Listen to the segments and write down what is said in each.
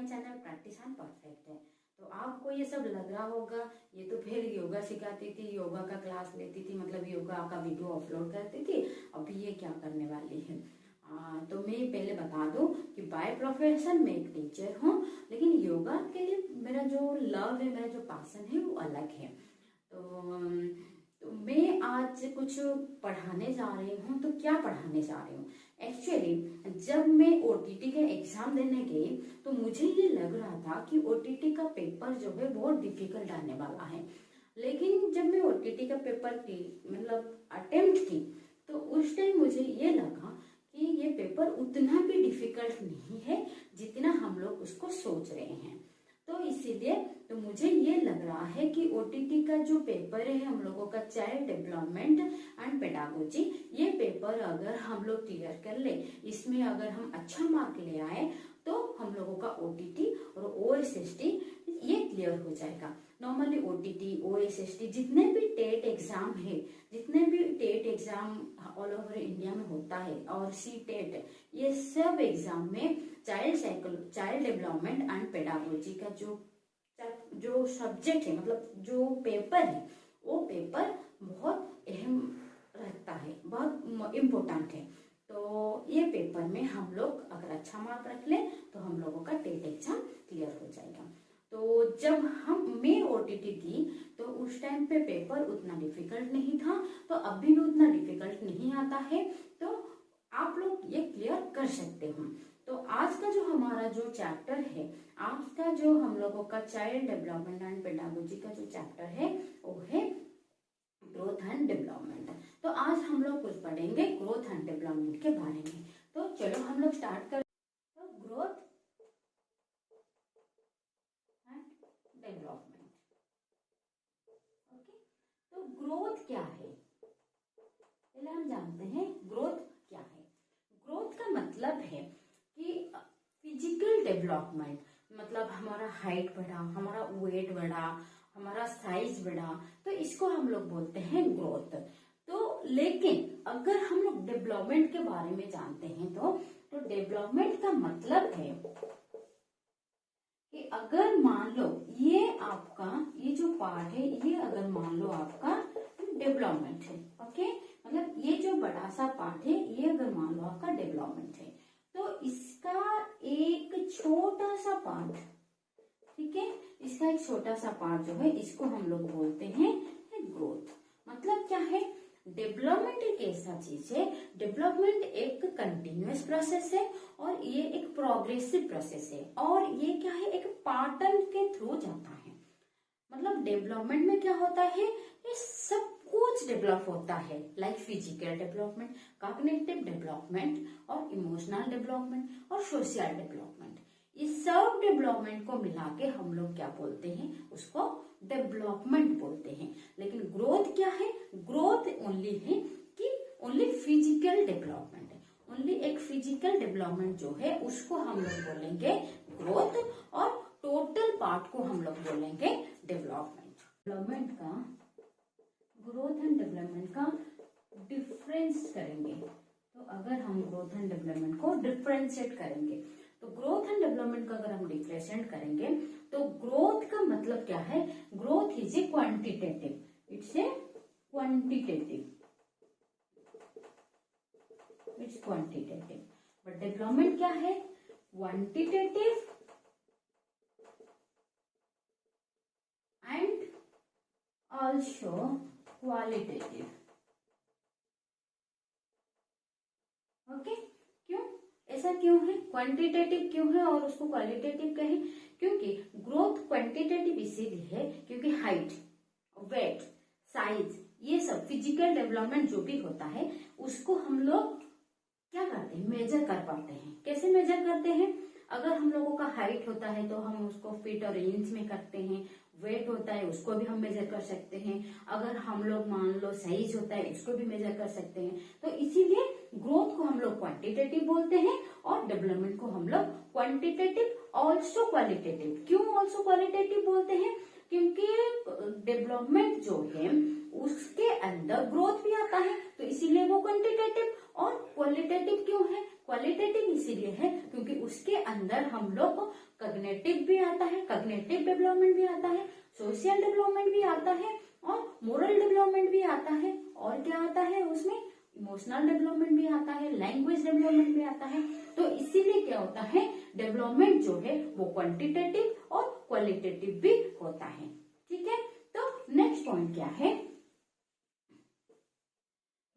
My channel practice and perfect है। तो आपको ये सब लग रहा होगा ये तो फिर योगा सिखाती थी, योगा का क्लास लेती थी, मतलब योगा का वीडियो अपलोड करती थी, अभी ये क्या करने वाली है। तो मैं पहले बता दूं कि बाय प्रोफेशन मैं एक टीचर हूँ, लेकिन योगा के लिए मेरा जो लव है, मेरा जो पैशन है वो अलग है। तो मैं आज कुछ पढ़ाने जा रही हूँ। तो क्या पढ़ाने जा रही हूँ, एक्चुअली जब मैं ओटीटी का एग्जाम देने गई तो मुझे ये लग रहा था कि ओटीटी का पेपर जो है बहुत डिफिकल्ट आने वाला है। लेकिन जब मैं ओटीटी का पेपर की मतलब अटेम्प्ट की तो उस टाइम मुझे ये लगा कि ये पेपर उतना भी डिफिकल्ट नहीं है जितना हम लोग उसको सोच रहे हैं। तो इसीलिए तो मुझे ये लग रहा है कि ओटीटी का जो पेपर है हम लोगों का चाइल्ड डेवलपमेंट एंड पेडागोजी, ये पेपर अगर हम लोग क्लियर कर ले, इसमें अगर हम अच्छा मार्क ले आए तो हम लोगों का ओटीटी और ओएसएसटी ये क्लियर हो जाएगा। नॉर्मली ओटीटी ओएसएसटी जितने भी टेट एग्जाम है, जितने भी TET exam all over India में होता है और सी टेट, ये सब एग्जाम में चाइल्ड डेवलपमेंट एंड पेडागोजी का जो सब्जेक्ट है, मतलब जो पेपर है, वो पेपर बहुत अहम रहता है, बहुत इम्पोर्टेंट है। तो ये पेपर में हम लोग अगर अच्छा मार्क रख ले तो हम लोगों का टेट एग्जाम क्लियर हो जाएगा। तो जब मैं ओटीटी दी तो उस टाइम पे पेपर उतना डिफिकल्ट नहीं था, तो अभी भी उतना डिफिकल्ट नहीं आता है, तो आप लोग ये क्लियर कर सकते हो। तो आज का जो हमारा जो चैप्टर है, आज का जो हम लोगों का चाइल्ड डेवलपमेंट एंड पेडागोजी का जो चैप्टर है वो है ग्रोथ एंड डेवलपमेंट। तो आज हम लोग कुछ पढ़ेंगे ग्रोथ एंड डेवलपमेंट के बारे में। तो चलो हम लोग स्टार्ट कर। तो ग्रोथ एंड डेवलपमेंट, ओके। तो ग्रोथ क्या है, पहले हम जानते हैं ग्रोथ क्या है। ग्रोथ का मतलब है कि फिजिकल डेवलपमेंट, मतलब हमारा हाइट बढ़ा, हमारा वेट बढ़ा, हमारा साइज बढ़ा, तो इसको हम लोग बोलते हैं ग्रोथ। तो लेकिन अगर हम लोग डेवलपमेंट के बारे में जानते हैं तो डेवलपमेंट का मतलब है कि अगर मान लो ये आपका ये जो पार्ट है, ये अगर मान लो आपका डेवलपमेंट है, ओके, मतलब ये जो बड़ा सा पार्ट है ये अगर मान लो आपका डेवलपमेंट है, तो इसका एक छोटा सा पार्ट, ठीक है, इसका एक छोटा सा पार्ट जो है इसको हम लोग बोलते हैं ग्रोथ। मतलब क्या है, डेवलपमेंट एक ऐसा चीज है, डेवलपमेंट एक कंटिन्यूअस प्रोसेस है और ये एक प्रोग्रेसिव प्रोसेस है, और ये क्या है, एक पैटर्न के थ्रू जाता है। मतलब डेवलपमेंट में क्या होता है, ये सब कुछ डेवलप होता है, like physical development, cognitive development और इमोशनल डेवलपमेंट और सोशल डेवलपमेंट। इस सब डेवलपमेंट को मिला के हम लोग क्या बोलते हैं, उसको डेवलपमेंट बोलते हैं। लेकिन ग्रोथ क्या है, ग्रोथ ओनली है कि ओनली फिजिकल डेवलपमेंट है, ओनली एक फिजिकल डेवलपमेंट जो है उसको हम लोग बोलेंगे ग्रोथ, और टोटल पार्ट को हम लोग बोलेंगे डेवलपमेंट। डेवलपमेंट का, ग्रोथ एंड डेवलपमेंट का डिफरेंस करेंगे, तो अगर हम ग्रोथ एंड डेवलपमेंट को डिफरेंशिएट करेंगे, तो ग्रोथ एंड डेवलपमेंट का अगर हम डिफरेंशिएट करेंगे तो ग्रोथ का मतलब क्या है, growth is a quantitative, it's a quantitative, it's quantitative. But development क्या है, quantitative and also qualitative, okay. क्यों, ऐसा क्यों है, क्वांटिटेटिव क्यों है और उसको क्वालिटेटिव कहे, क्योंकि ग्रोथ क्वांटिटेटिव इसीलिए है क्योंकि हाइट, वेट, साइज, ये सब फिजिकल डेवलपमेंट जो भी होता है उसको हम लोग क्या करते हैं, मेजर कर पाते हैं। कैसे मेजर करते हैं, अगर हम लोगों का हाइट होता है तो हम उसको फीट और इंच में करते हैं, वेट होता है उसको भी हम मेजर कर सकते हैं, अगर हम लोग मान लो साइज होता है उसको भी मेजर कर सकते हैं। तो इसीलिए ग्रोथ को हम लोग क्वांटिटेटिव बोलते हैं और डेवलपमेंट को हम लोग क्वांटिटेटिव ऑल्सो क्वालिटेटिव। क्यों ऑल्सो क्वालिटेटिव बोलते हैं, क्योंकि डेवलपमेंट जो है उसके अंदर ग्रोथ भी आता है, तो इसीलिए वो क्वांटिटेटिव। और क्वालिटेटिव क्यों है, क्वालिटेटिव इसीलिए है क्योंकि उसके अंदर हम लोग कॉग्निटिव भी आता है, कॉग्निटिव डेवलपमेंट भी आता है, सोशल डेवलपमेंट भी आता है और मोरल डेवलपमेंट भी आता है। और क्या आता है उसमें, इमोशनल डेवलपमेंट भी आता है, लैंग्वेज डेवलपमेंट भी आता है। तो इसीलिए क्या होता है, डेवलपमेंट जो है वो क्वांटिटेटिव और क्वालिटेटिव भी होता है। ठीक है, तो नेक्स्ट पॉइंट क्या है,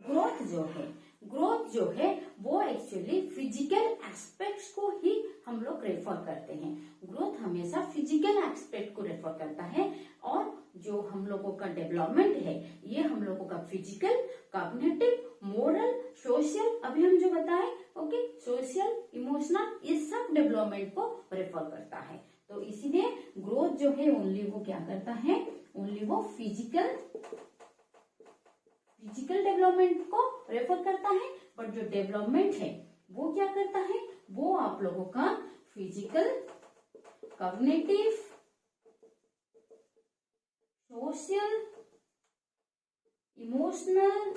ग्रोथ जो है वो एक्चुअली फिजिकल एस्पेक्ट्स को ही हम लोग रेफर करते हैं। ग्रोथ हमेशा फिजिकल एस्पेक्ट को रेफर करता है और जो हम लोगों का डेवलपमेंट है ये हम लोगों का फिजिकल, कॉग्निटिव, मोरल, सोशल, अभी हम जो बताए, ओके, सोशल, इमोशनल, ये सब डेवलपमेंट को रेफर करता है। तो इसीलिए ग्रोथ जो है ओनली वो क्या करता है, ओनली वो फिजिकल डेवलपमेंट को रेफर करता है, बट जो डेवलपमेंट है वो क्या करता है, वो आप लोगों का physical, cognitive, social, emotional,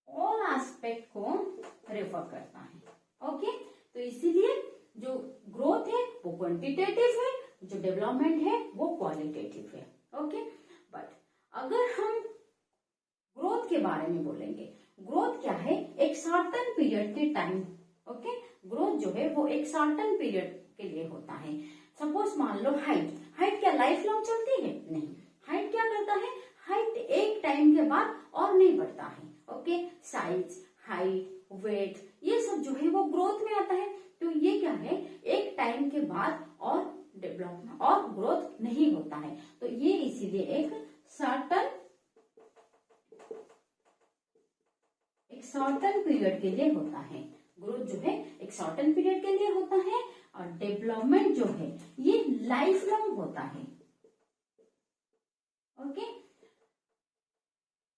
all aspect को रेफर करता है। ओके, तो इसीलिए जो ग्रोथ है वो क्वांटिटेटिव है, जो डेवलपमेंट है वो क्वालिटेटिव है। ओके, बट अगर हम ग्रोथ के बारे में बोलेंगे, ग्रोथ क्या है, एक सर्टेन पीरियड के टाइम, ओके, ग्रोथ जो है वो एक सर्टेन पीरियड के लिए होता है। सपोज मान लो हाइट क्या लाइफ लॉन्ग चलती है, नहीं, हाइट क्या करता है, हाइट एक टाइम के बाद और नहीं बढ़ता है। ओके, साइज, हाइट, वेट, ये सब जो है वो ग्रोथ में आता है। तो ये क्या है, एक टाइम के बाद और डेवलपमेंट और ग्रोथ नहीं होता है। तो ये इसीलिए एक सर्टेन पीरियड के लिए होता है। ग्रोथ जो है एक सर्टेन पीरियड के लिए होता है और डेवलपमेंट जो है ये लाइफ लॉन्ग होता है। ओके,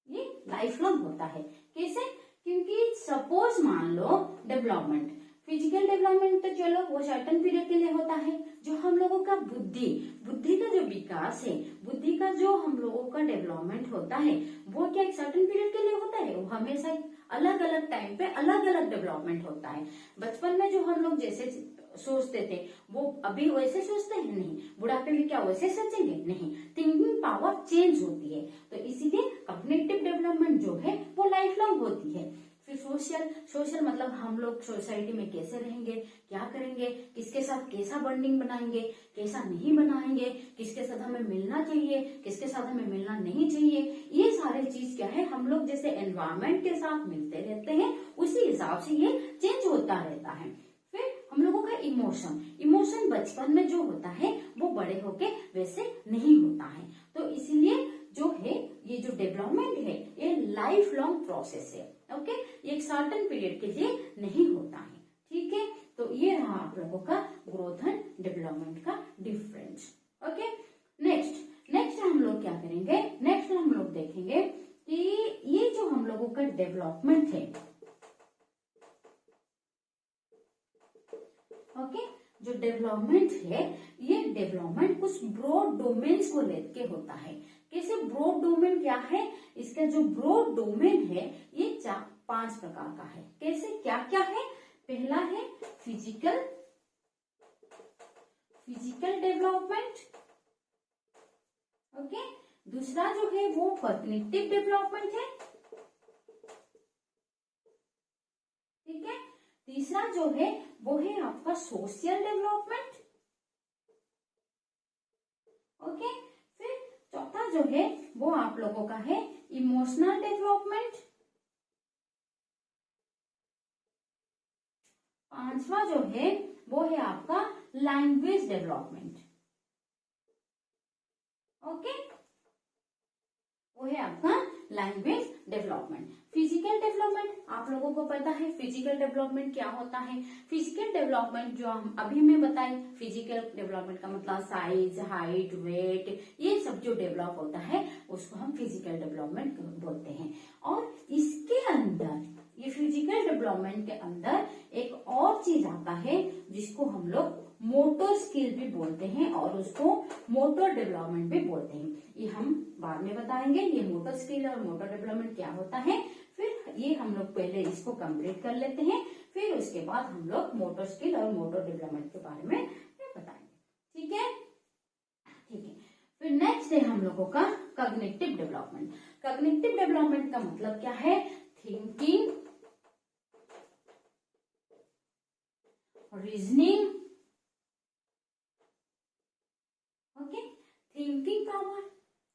ये लाइफ लॉन्ग होता है। कैसे, क्योंकि सपोज मान लो डेवलपमेंट, फिजिकल डेवलपमेंट तो चलो वो सर्टेन पीरियड के लिए होता है। जो हम लोगों का बुद्धि का जो विकास है, बुद्धि का जो हम लोगों का डेवलपमेंट होता है वो क्या एक सर्टेन पीरियड के लिए होता है, वो हमेशा अलग अलग टाइम पे अलग अलग डेवलपमेंट होता है। बचपन में जो हम लोग जैसे सोचते थे वो अभी वैसे सोचते हैं, नहीं, बुढ़ापे में क्या वैसे सोचेंगे, नहीं, थिंकिंग पावर चेंज होती है। तो इसीलिए कॉग्निटिव डेवलपमेंट जो है वो लाइफ लॉन्ग होती है। फिर सोशल मतलब हम लोग सोसाइटी में कैसे रहेंगे, क्या करेंगे, किसके साथ कैसा बॉन्डिंग बनाएंगे, कैसा नहीं बनाएंगे, किसके साथ हमें मिलना चाहिए, किसके साथ हमें मिलना नहीं चाहिए, ये सारे चीज क्या है, हम लोग जैसे एनवायरमेंट के साथ मिलते रहते हैं उसी हिसाब से ये चेंज होता रहता है। फिर हम लोगों का इमोशन बचपन में जो होता है वो बड़े होके वैसे नहीं होता है। तो इसीलिए जो है ये जो डेवलपमेंट है ये लाइफ लॉन्ग प्रोसेस है। ओके, ये एक सर्टेन पीरियड के लिए नहीं होता है। ठीक है, तो ये रहा आप लोगों का ग्रोथ एंड डेवलपमेंट का डिफरेंस। ओके, नेक्स्ट हम लोग क्या करेंगे, नेक्स्ट हम लोग देखेंगे कि ये जो हम लोगों का डेवलपमेंट है, ओके, जो डेवलपमेंट है ये डेवलपमेंट कुछ ब्रॉड डोमेन्स को लेके होता है। कैसे, ब्रॉड डोमेन क्या है, इसका जो ब्रॉड डोमेन है ये 5 प्रकार का है। कैसे, क्या क्या है, पहला है फिजिकल डेवलपमेंट, ओके, दूसरा जो है वो कॉग्निटिव डेवलपमेंट है, ठीक है, तीसरा जो है वो है आपका सोशल डेवलपमेंट, ओके, फिर चौथा जो है वो आप लोगों का है इमोशनल डेवलपमेंट, पांचवा जो है वो है आपका लैंग्वेज डेवलपमेंट, ओके, वो है आपका लैंग्वेज डेवलपमेंट। फिजिकल डेवलपमेंट आप लोगों को पता है फिजिकल डेवलपमेंट क्या होता है। फिजिकल डेवलपमेंट जो हम अभी मैं बताई, फिजिकल डेवलपमेंट का मतलब साइज, हाइट, वेट, ये सब जो डेवलप होता है उसको हम फिजिकल डेवलपमेंट बोलते हैं। और इसके अंदर ये फिजिकल डेवलपमेंट के अंदर एक और चीज आता है जिसको हम लोग मोटर स्किल भी बोलते हैं और उसको मोटर डेवलपमेंट भी बोलते हैं। ये हम बाद में बताएंगे ये मोटर स्किल और मोटर डेवलपमेंट क्या होता है। फिर ये हम लोग पहले इसको कंप्लीट कर लेते हैं, फिर उसके बाद हम लोग मोटर स्किल और मोटर डेवलपमेंट के बारे में बताएंगे। ठीक है, ठीक है। फिर नेक्स्ट है हम लोगों का कॉग्निटिव डेवलपमेंट। कॉग्निटिव डेवलपमेंट का मतलब क्या है? Thinking, reasoning, okay, thinking power,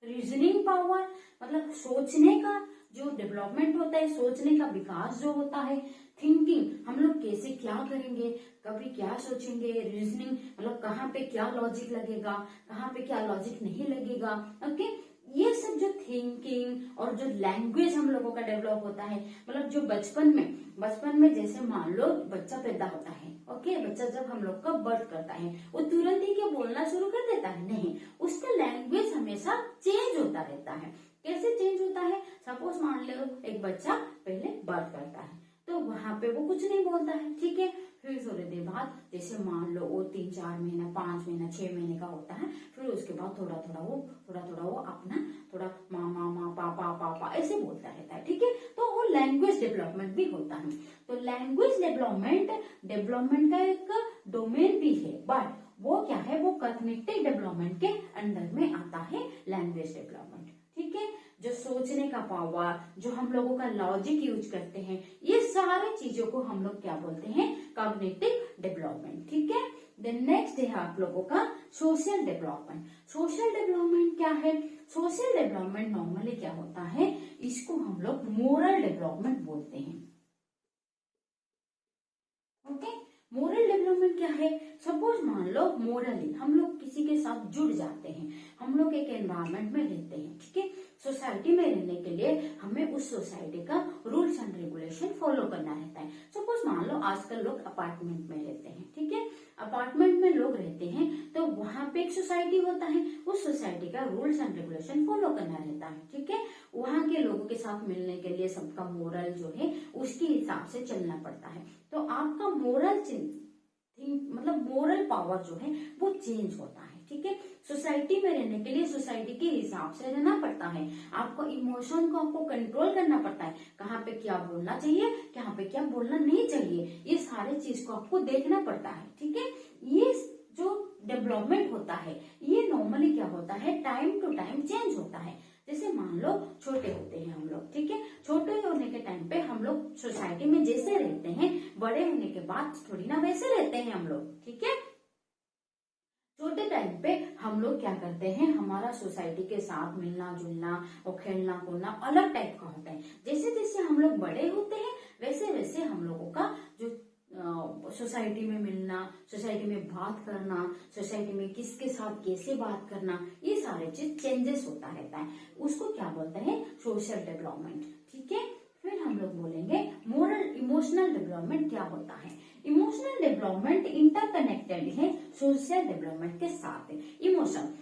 reasoning power, मतलब सोचने का जो डेवलपमेंट होता है, सोचने का विकास जो होता है, थिंकिंग हम लोग कैसे क्या करेंगे, कभी क्या सोचेंगे, रीजनिंग मतलब कहाँ पे क्या लॉजिक लगेगा, कहाँ पे क्या लॉजिक नहीं लगेगा, ओके। ये सब जो थिंकिंग और जो लैंग्वेज हम लोगों का डेवलप होता है, मतलब जो बचपन में जैसे मान लो बच्चा पैदा होता है, ओके, बच्चा जब हम लोग का बर्थ करता है वो तुरंत ही क्या बोलना शुरू कर देता है? नहीं, उसका लैंग्वेज हमेशा चेंज होता रहता है। कैसे चेंज होता है? सपोज मान लो एक बच्चा पहले बर्थ करता है तो वहां पे वो कुछ नहीं बोलता है, ठीक है। फिर थोड़ी देर बाद जैसे मान लो वो 3-4 महीना, 5 महीना, 6 महीने का होता है, फिर उसके बाद थोड़ा थोड़ा वो अपना थोड़ा मामा पापा पापा ऐसे बोलता रहता है, ठीक है। तो वो लैंग्वेज डेवलपमेंट भी होता है। तो लैंग्वेज डेवलपमेंट का एक डोमेन भी है, बट वो क्या है? वो कॉग्निटिव डेवलपमेंट के अंडर में आता है लैंग्वेज डेवलपमेंट, ठीक है। जो सोचने का पावर, जो हम लोगों का लॉजिक यूज करते हैं, ये सारी चीजों को हम लोग क्या बोलते हैं? कॉग्निटिव डेवलपमेंट, ठीक है। देन नेक्स्ट है आप लोगों का सोशल डेवलपमेंट। सोशल डेवलपमेंट क्या है? सोशल डेवलपमेंट नॉर्मली क्या होता है? इसको हम लोग मोरल डेवलपमेंट बोलते हैं, ओके। मोरल डेवलपमेंट क्या है? सपोज मान लो मोरली हम लोग किसी के साथ जुड़ जाते हैं, हम लोग एक एनवायरमेंट में रहते हैं, ठीक है। सोसाइटी में रहने के लिए हमें उस सोसाइटी का रूल्स एंड रेगुलेशन फॉलो करना रहता है। सपोज मान लो आजकल लोग अपार्टमेंट में रहते हैं, ठीक है। अपार्टमेंट में लोग रहते हैं तो वहां पे एक सोसाइटी होता है, उस सोसाइटी का रूल्स एंड रेगुलेशन फॉलो करना रहता है, ठीक है। वहां के लोगों के साथ मिलने के लिए सबका मोरल जो है उसके हिसाब से चलना पड़ता है। तो आपका मोरल मतलब मोरल पावर जो है वो चेंज होता है, ठीक है। सोसाइटी में रहने के लिए सोसाइटी के हिसाब से रहना पड़ता है। आपको इमोशन को आपको कंट्रोल करना पड़ता है, कहाँ पे क्या बोलना चाहिए, कहाँ पे क्या बोलना नहीं चाहिए, ये सारे चीज को आपको देखना पड़ता है, ठीक है। ये जो डेवलपमेंट होता है ये नॉर्मली क्या होता है? टाइम टू टाइम चेंज होता है। जैसे मान लो छोटे होते हैं हम लोग, ठीक है। छोटे होने के टाइम पे हम लोग सोसाइटी में जैसे रहते हैं, बड़े होने के बाद थोड़ी ना वैसे रहते हैं हम लोग, ठीक है। छोटे टाइम पे हम लोग क्या करते हैं? हमारा सोसाइटी के साथ मिलना जुलना और खेलना कूदना अलग टाइप का होता है। जैसे जैसे हम लोग बड़े होते हैं वैसे वैसे हम लोगों का जो सोसाइटी में मिलना, सोसाइटी में बात करना, सोसाइटी में किसके साथ कैसे बात करना, ये सारे चीज चेंजेस होता रहता है। उसको क्या बोलते हैं? सोशल डेवलपमेंट, ठीक है। फिर हम लोग बोलेंगे मोरल इमोशनल डेवलपमेंट क्या होता है? इमोशनल डेवलपमेंट इंटरकनेक्टेड है सोशल डेवलपमेंट के साथ। इमोशन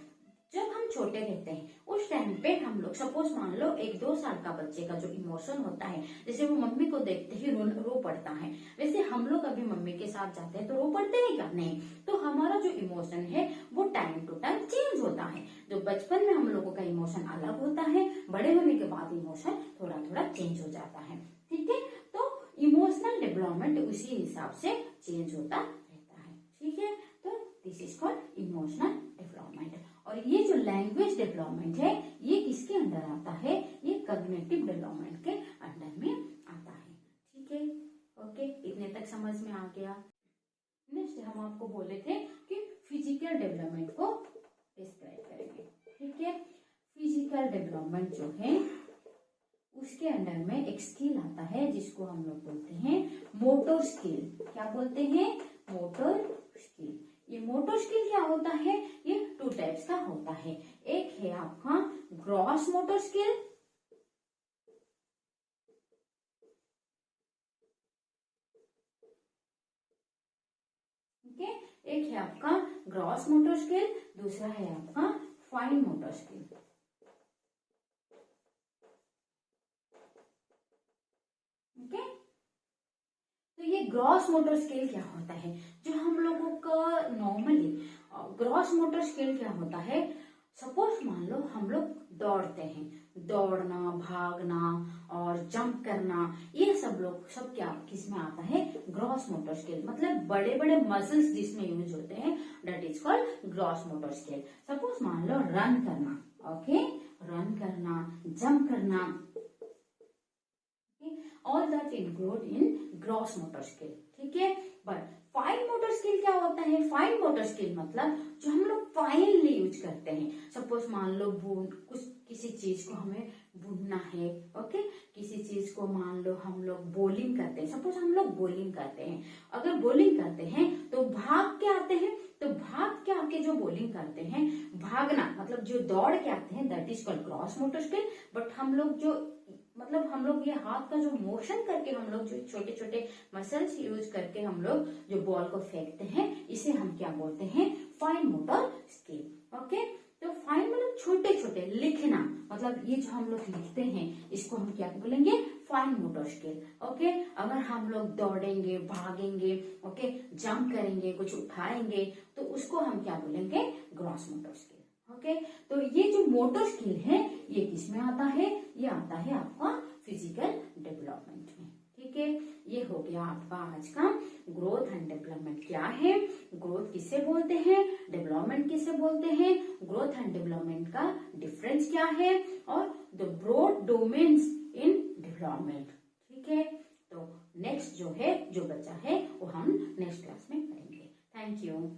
जब हम छोटे रहते हैं उस टाइम पे हम लोग सपोज मान लो 1-2 साल का बच्चे का जो इमोशन होता है, जैसे वो मम्मी को देखते ही रो पड़ता है, वैसे हम लोग अभी मम्मी के साथ जाते हैं तो रो पड़ते हैं क्या? नहीं। तो हमारा जो इमोशन है वो टाइम टू टाइम चेंज होता है। जो बचपन में हम लोगों का इमोशन अलग होता है, बड़े होने के बाद इमोशन थोड़ा थोड़ा चेंज हो जाता है, ठीक है। तो इमोशनल डेवलपमेंट उसी हिसाब से चेंज होता रहता है, ठीक है। तो this is called emotional development. और ये जो लैंग्वेज डेवलपमेंट है ये किसके अंडर आता है? ये कॉग्निटिव डेवलपमेंट के अंडर में आता है, ठीक है। ओके, इतने तक समझ में आ गया। नेक्स्ट हम आपको बोले थे कि फिजिकल डेवलपमेंट को डिस्क्राइब करेंगे, ठीक है। फिजिकल डेवलपमेंट जो है उसके अंडर में एक स्किल आता है जिसको हम लोग बोलते हैं मोटर स्किल। क्या बोलते हैं? Motor skill. ये मोटर स्किल क्या होता है? ये 2 टाइप्स का होता है। एक है आपका ग्रॉस मोटर स्किल, ठीक है। एक है आपका ग्रॉस मोटर स्किल, दूसरा है आपका फाइन मोटर स्किल, ओके। तो ये ग्रॉस मोटर स्किल क्या होता है? जो हम लोगों का नॉर्मली ग्रॉस मोटर स्किल क्या होता है? सपोज मान लो हम लोग दौड़ते हैं, दौड़ना, भागना और जंप करना, ये सब क्या किस में आता है? ग्रॉस मोटर स्किल, मतलब बड़े बड़े मसल्स जिसमें यूज होते हैं, that is called gross motor skill. Suppose मान लो रन करना, ओके, रन करना, जंप करना, all that include in gross motor skill, ठीक है। बट फाइन मोटर स्किल क्या होता है? फाइन मोटर स्किल मतलब जो हम लोग फाइनली यूज करते हैं। सपोज मान लो कुछ किसी चीज को हमें बुनना है, ओके, किसी चीज को मान लो हम लोग बॉलिंग करते हैं, सपोज हम लोग बॉलिंग करते हैं, अगर बॉलिंग करते हैं तो भाग के आते हैं, तो भाग के आके जो बॉलिंग करते हैं, भागना मतलब जो दौड़ के आते हैं, that is called gross motor skill. But हम लोग जो मतलब हम लोग ये हाथ का जो मोशन करके हम लोग जो छोटे छोटे मसल्स यूज करके हम लोग जो बॉल को फेंकते हैं, इसे हम क्या बोलते हैं? Fine motor skill, okay. तो फाइन मतलब छोटे छोटे, लिखना मतलब ये जो हम लोग लिखते हैं इसको हम क्या बोलेंगे? Fine motor skill, okay. अगर हम लोग दौड़ेंगे, भागेंगे, ओके, जंप करेंगे, कुछ उठाएंगे, तो उसको हम क्या बोलेंगे? Gross motor skill, okay. तो ये जो मोटर स्किल है ये किस में आता है? ये आता है आपका फिजिकल डेवलपमेंट में, ठीक है। ये हो गया आपका आज का ग्रोथ एंड डेवलपमेंट क्या है, ग्रोथ किसे बोलते हैं, डेवलपमेंट किसे बोलते हैं, ग्रोथ एंड डेवलपमेंट का डिफरेंस क्या है, और the broad domains in development, ठीक है। तो नेक्स्ट जो है, जो बचा है वो हम नेक्स्ट क्लास में करेंगे। Thank you.